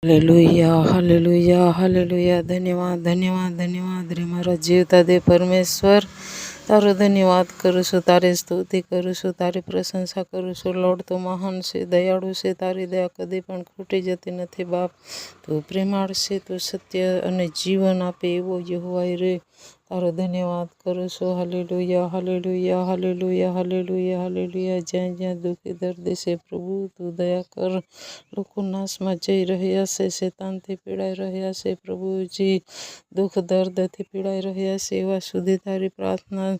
Hallelujah, hallelujah, hallelujah. ધન્યવાદ, ધન્યવાદ, ધન્યવાદ રે મારા જીવતા દે પરમેશ્વર. તારો ધન્યવાદ કરું છું, તારી સ્તુતિ કરું છું, તારી પ્રશંસા કરું છું. લોર્ડ તો મહાન છે, દયાળુ છે, તારી દયા કદી પણ ખૂટી જતી નથી. બાપ તું પ્રેમાળ છે, તું સત્ય અને જીવન આપે એવો યહોવા રે. તારો ધન્યવાદ કરું છું. Hallelujah, hallelujah, hallelujah, hallelujah, hallelujah. જ્યાં જ્યાં દુઃખી દર્દ છે પ્રભુ તું દયા કર. લોકો નાશમાં જઈ રહ્યા છે, શેતાનથી પીડાઈ રહ્યા છે પ્રભુજી, દુઃખ દર્દથી પીડાઈ રહ્યા છે. એવા સુધી તારી પ્રાર્થના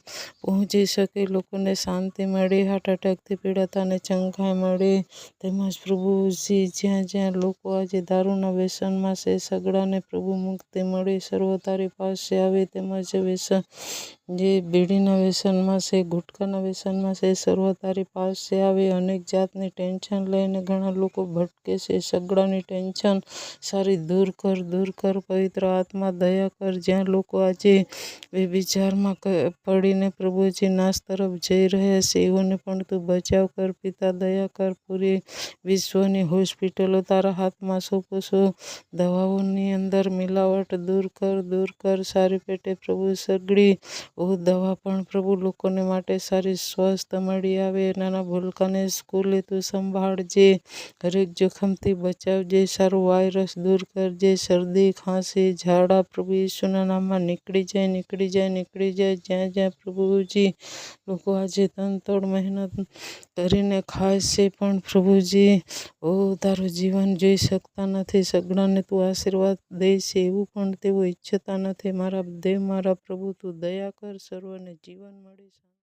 પહોંચી શકે, લોકોને શાંતિ મળે, હાર્ટ એટેકથી પીડાતાને ચંગાઈ મળે. તેમજ પ્રભુજી જ્યાં જ્યાં લોકો આજે દારૂના વ્યસનમાં છે, સગડાને પ્રભુ મુક્તિ મળે, સર્વ તારી પાસે આવે. તેમજ વ્યસન જે બીડીના વ્યસનમાં છે, ગુટકાના વ્યસનમાં છે, સર્વ તારી પાસે આવે. અનેક જાતની ટેન્શન લઈને ઘણા લોકો ભટકે છે, સગડાની ટેન્શન સારી દૂર કર, દૂર કર. પવિત્ર આત્મા દયા કર. જ્યાં લોકો આજે વિચારમાં પડીને પ્રભુજી નાશ તરફ જઈ રહ્યા છે, એઓને પણ તું બચાવ કર. પિતા દયા કર. પૂરી વિશ્વની હોસ્પિટલો તારા હાથમાં સોંપું છું. દવાઓની અંદર મિલાવટ દૂર કર, દૂર કર. સારી પેટે પ્રભુ સગડી દવા પણ પ્રભુ લોકોને માટે સારી સ્વસ્થ મળી આવે. નાના ભૂલકાને સ્કૂલે તું સંભાળજે, હરેક જોખમથી બચાવજે. સારું વાયરસ દૂર કરજે, શરદી ખાંસી ઝાડા પ્રભુ યીશુના નામમાં નીકળી જાય, નીકળી જાય, નીકળી જાય. જ્યાં જ્યાં પ્રભુજી લોકો આજે તનતોડ મહેનત કરીને ખાય છે પણ પ્રભુજી તારું જીવન જોઈ શકતા નથી, સગડાને તું આશીર્વાદ દે છે એવું પણ તેઓ ઈચ્છતા નથી. મારા દેવ, મારા પ્રભુ તું દયા કર, સર્વને જીવન મળે છે.